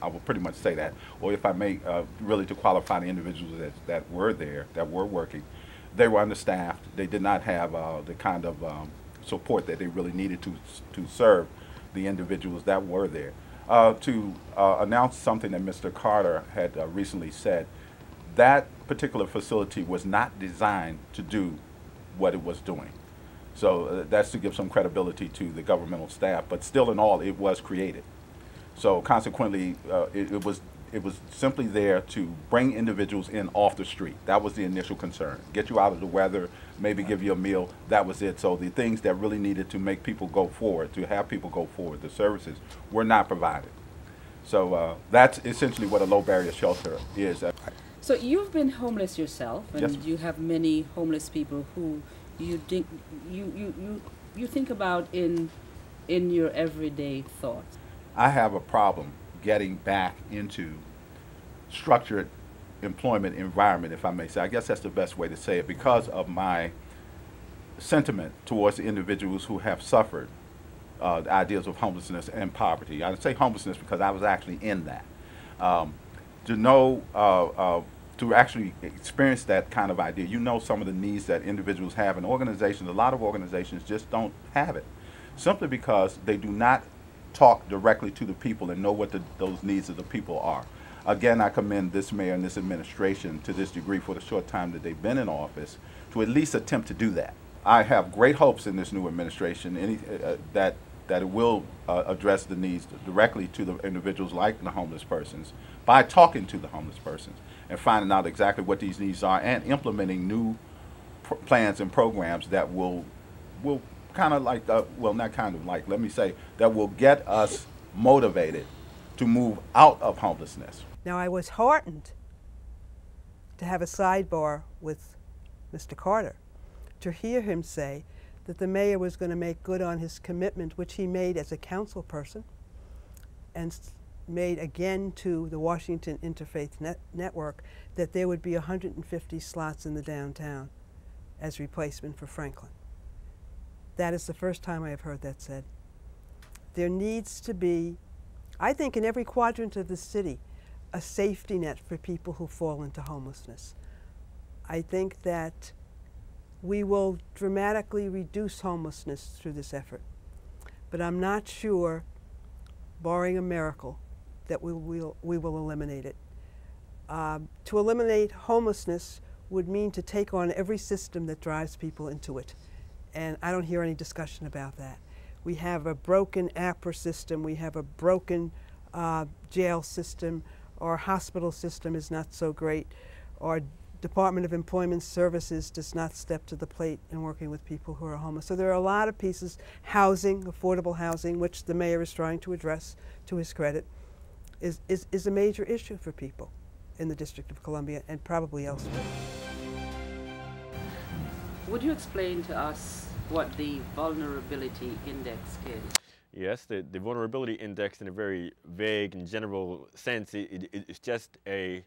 will pretty much say that. Or if I may, really to qualify the individuals that were there, that were working, they were understaffed. They did not have the kind of support that they really needed to serve the individuals that were there. To announce something that Mr. Carter had recently said, that particular facility was not designed to do what it was doing. So that's to give some credibility to the governmental staff, but still in all, it was created. So consequently, it was simply there to bring individuals in off the street. That was the initial concern. Get you out of the weather, maybe give you a meal, that was it. So the things that really needed to make people go forward, to have people go forward, the services, were not provided. So that's essentially what a low barrier shelter is. So you've been homeless yourself, and yes, you have many homeless people who you think about in your everyday thoughts. I have a problem getting back into structured employment environment, if I may say. I guess that's the best way to say it, because of my sentiment towards the individuals who have suffered the ideas of homelessness and poverty. I say homelessness because I was actually in that. To know, to actually experience that kind of idea, you know some of the needs that individuals have, and organizations, a lot of organizations just don't have it, simply because they do not talk directly to the people and know what those needs of the people are. Again, I commend this mayor and this administration to this degree for the short time that they've been in office to at least attempt to do that. I have great hopes in this new administration that it will address the needs directly to the individuals like the homeless persons by talking to the homeless persons and finding out exactly what these needs are and implementing new plans and programs that will kind of like, well, not kind of like, let me say, that will get us motivated to move out of homelessness. Now, I was heartened to have a sidebar with Mr. Carter, to hear him say that the mayor was going to make good on his commitment, which he made as a council person and made again to the Washington Interfaith Network, that there would be 150 slots in the downtown as replacement for Franklin. That is the first time I have heard that said. There needs to be, I think, in every quadrant of the city, a safety net for people who fall into homelessness. I think that we will dramatically reduce homelessness through this effort, but I'm not sure, barring a miracle, that we will eliminate it. To eliminate homelessness would mean to take on every system that drives people into it, and I don't hear any discussion about that. We have a broken APRA system, we have a broken jail system, our hospital system is not so great, our Department of Employment Services does not step to the plate in working with people who are homeless. So there are a lot of pieces. Housing, affordable housing, which the mayor is trying to address to his credit, is a major issue for people in the District of Columbia and probably elsewhere. Would you explain to us what the vulnerability index is? Yes, the vulnerability index, in a very vague and general sense, it's just a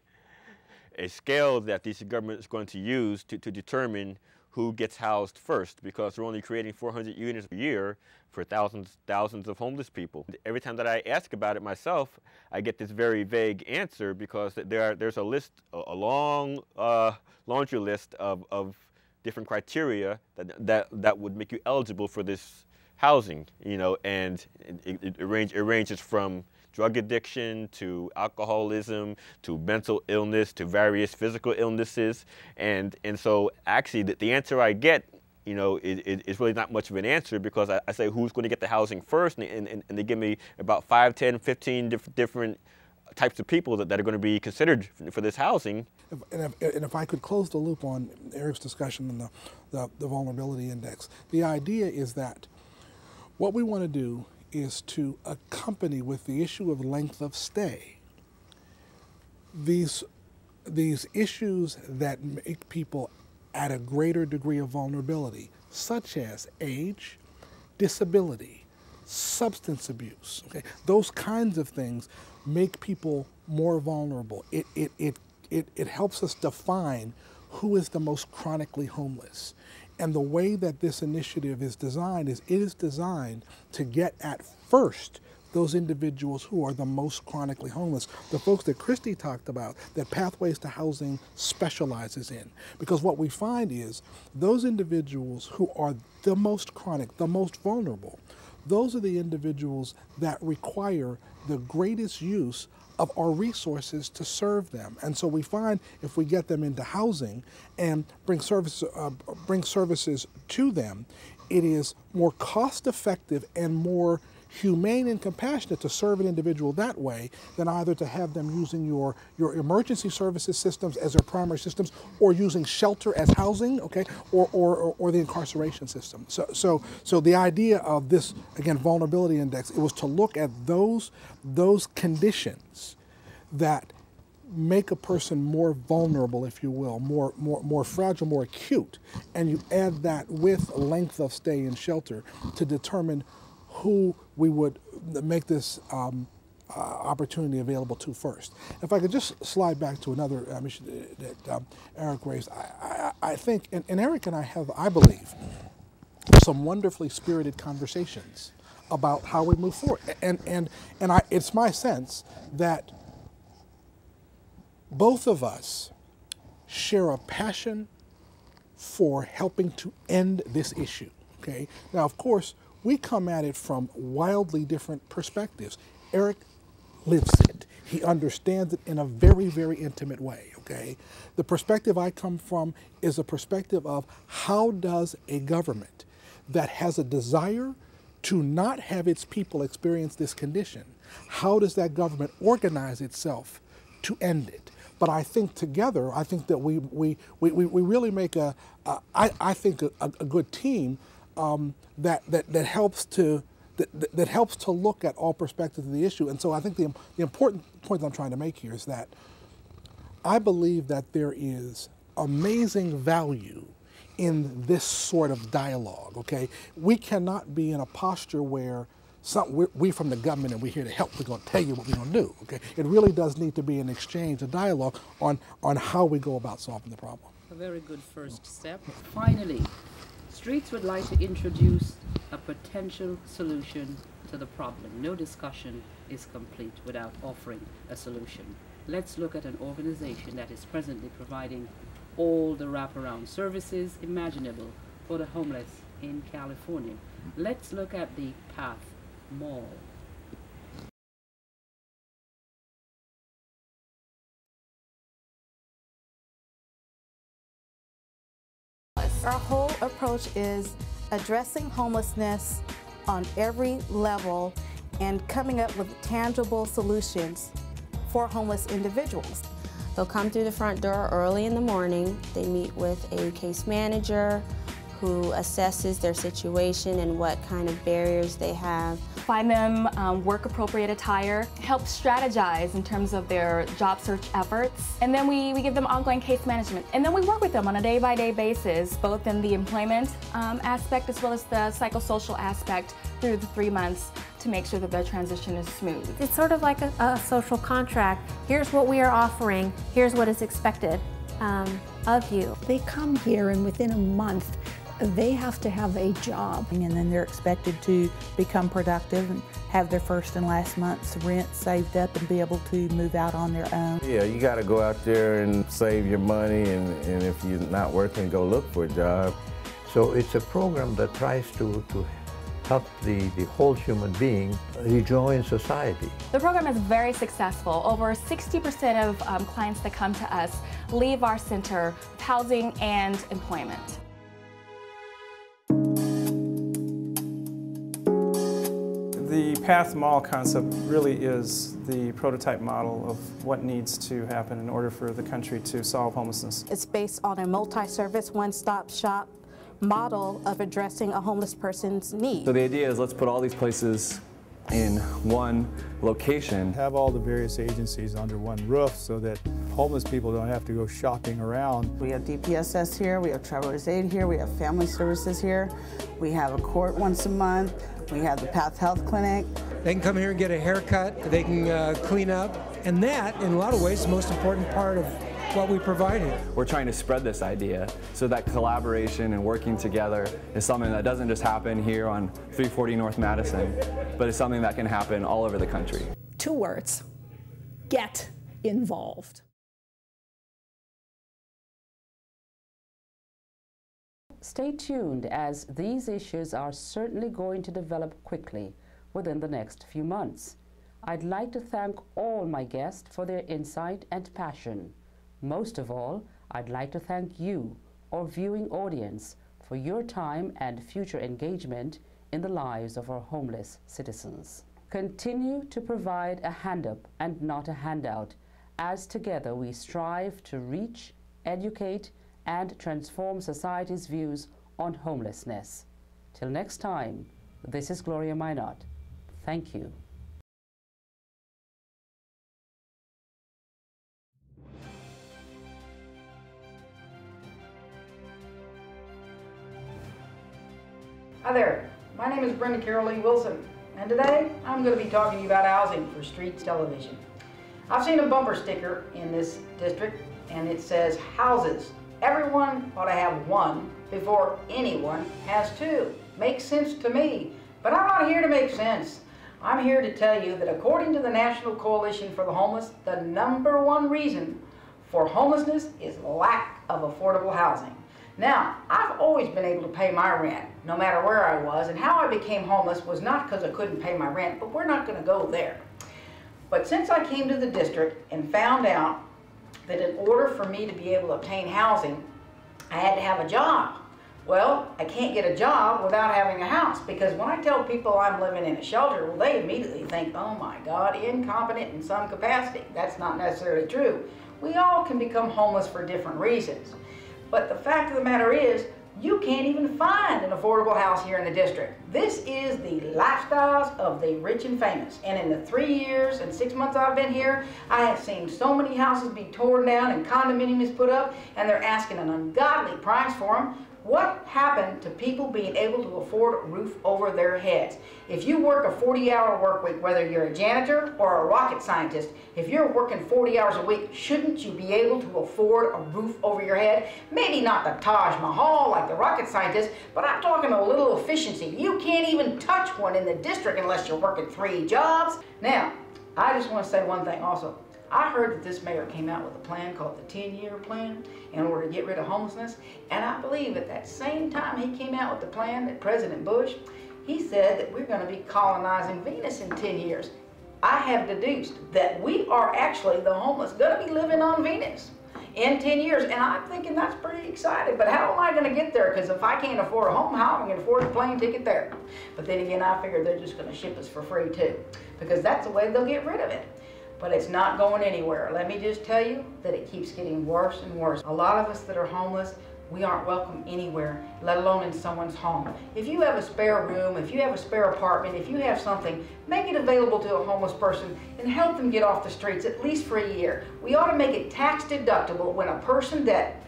scale that the government is going to use to determine who gets housed first, because we're only creating 400 units a year for thousands of homeless people. Every time that I ask about it myself, I get this very vague answer, because there's a long laundry list of different criteria that would make you eligible for this housing, and it ranges from drug addiction to alcoholism to mental illness to various physical illnesses, and so actually the answer I get, is really not much of an answer, because I say who's going to get the housing first, and they give me about 5, 10, 15 different types of people that are going to be considered for this housing. And if I could close the loop on Eric's discussion on the vulnerability index, the idea is that what we want to do is to accompany with the issue of length of stay these issues that make people at a greater degree of vulnerability, such as age, disability, substance abuse. Okay, those kinds of things make people more vulnerable. It helps us define who is the most chronically homeless. And the way that this initiative is designed is it is designed to get at first those individuals who are the most chronically homeless, the folks that Christy talked about, that Pathways to Housing specializes in. Because what we find is those individuals who are the most chronic, the most vulnerable, those are the individuals that require the greatest use of our resources to serve them. And so we find if we get them into housing and bring services to them, it is more cost effective and more humane and compassionate to serve an individual that way than either to have them using your emergency services systems as their primary systems, or using shelter as housing, okay, or the incarceration system. So the idea of this, again, vulnerability index, it was to look at those conditions that make a person more vulnerable, if you will, more fragile, more acute, and you add that with length of stay in shelter to determine who we would make this opportunity available to first. If I could just slide back to another issue that Eric raised, I think, and Eric and I have, I believe, some wonderfully spirited conversations about how we move forward. And it's my sense that both of us share a passion for helping to end this issue, okay? Now, of course, we come at it from wildly different perspectives. Eric lives it. He understands it in a very, very intimate way, okay? The perspective I come from is a perspective of how does a government that has a desire to not have its people experience this condition, how does that government organize itself to end it? But I think together, I think that we really make a good team that helps to look at all perspectives of the issue. And so I think the important point I'm trying to make here is that I believe that there is amazing value in this sort of dialogue, okay? We cannot be in a posture where we from the government and we're here to help, we're going to tell you what we're going to do, okay? It really does need to be an exchange, a dialogue on how we go about solving the problem. A very good first step. Finally, STREATS would like to introduce a potential solution to the problem. No discussion is complete without offering a solution. Let's look at an organization that is presently providing all the wraparound services imaginable for the homeless in California. Let's look at the Path Mall. Our whole approach is addressing homelessness on every level and coming up with tangible solutions for homeless individuals. They'll come through the front door early in the morning. They meet with a case manager who assesses their situation and what kind of barriers they have. Find them work-appropriate attire, help strategize in terms of their job search efforts, and then we give them ongoing case management. And then we work with them on a day-by-day basis, both in the employment aspect as well as the psychosocial aspect through the 3 months to make sure that their transition is smooth. It's sort of like a social contract. Here's what we are offering, here's what is expected of you. They come here and within a month they have to have a job, and then they're expected to become productive and have their first and last month's rent saved up and be able to move out on their own. Yeah, you got to go out there and save your money, and if you're not working, go look for a job. So it's a program that tries to help the whole human being rejoin society. The program is very successful. Over 60% of clients that come to us leave our center with housing and employment. The Path Mall concept really is the prototype model of what needs to happen in order for the country to solve homelessness. It's based on a multi-service, one-stop shop model of addressing a homeless person's needs. So the idea is let's put all these places in one location. Have all the various agencies under one roof so that homeless people don't have to go shopping around. We have DPSS here, we have Travelers Aid here, we have Family Services here, we have a court once a month, we have the Path Health Clinic. They can come here and get a haircut, they can clean up, and that, in a lot of ways, is the most important part of what we provide here. We're trying to spread this idea so that collaboration and working together is something that doesn't just happen here on 340 North Madison, but it's something that can happen all over the country. 2 words: get involved. Stay tuned, as these issues are certainly going to develop quickly within the next few months. I'd like to thank all my guests for their insight and passion. Most of all, I'd like to thank you, our viewing audience, for your time and future engagement in the lives of our homeless citizens. Continue to provide a hand up and not a handout, as together we strive to reach, educate, and transform society's views on homelessness. Till next time, this is Gloria Minot. Thank you. Hi there, my name is Brenda Carol Lee Wilson, and today I'm going to be talking to you about housing for Streets Television. I've seen a bumper sticker in this district, and it says, houses. Everyone ought to have one before anyone has two. Makes sense to me, but I'm not here to make sense. I'm here to tell you that according to the National Coalition for the Homeless, the #1 reason for homelessness is lack of affordable housing. Now, I've always been able to pay my rent, no matter where I was, and how I became homeless was not because I couldn't pay my rent, but we're not going to go there. But since I came to the district and found out that in order for me to be able to obtain housing, I had to have a job. Well, I can't get a job without having a house, because when I tell people I'm living in a shelter, well, they immediately think, oh my God, incompetent in some capacity. That's not necessarily true. We all can become homeless for different reasons. But the fact of the matter is, you can't even find an affordable house here in the district. This is the lifestyles of the rich and famous. And in the 3 years and 6 months I've been here, I have seen so many houses be torn down and condominiums put up, and they're asking an ungodly price for them. What happened to people being able to afford a roof over their heads? If you work a 40-hour work week, whether you're a janitor or a rocket scientist, if you're working 40 hours a week, shouldn't you be able to afford a roof over your head? Maybe not the Taj Mahal like the rocket scientist, but I'm talking a little efficiency. You can't even touch one in the district unless you're working 3 jobs. Now, I just want to say one thing also. I heard that this mayor came out with a plan called the 10-year plan in order to get rid of homelessness, and I believe at that same time he came out with the plan that President Bush, he said that we're going to be colonizing Venus in 10 years. I have deduced that we are actually, the homeless, going to be living on Venus in 10 years, and I'm thinking that's pretty exciting, but how am I going to get there? Because if I can't afford a home, how am I going to afford a plane ticket there? But then again, I figure they're just going to ship us for free too, because that's the way they'll get rid of it. But it's not going anywhere. Let me just tell you that it keeps getting worse and worse. A lot of us that are homeless we aren't welcome anywhere, let alone in someone's home. If you have a spare room, if you have a spare apartment, if you have something, make it available to a homeless person and help them get off the streets at least for a year. We ought to make it tax deductible when a person that,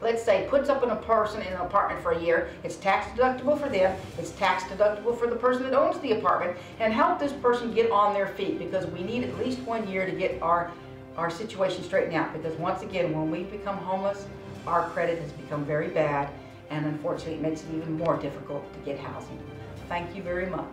let's say, puts up a person in an apartment for a year, it's tax deductible for them, it's tax deductible for the person that owns the apartment, and help this person get on their feet, because we need at least 1 year to get our situation straightened out. Because once again, when we become homeless, our credit has become very bad, and unfortunately it makes it even more difficult to get housing. Thank you very much.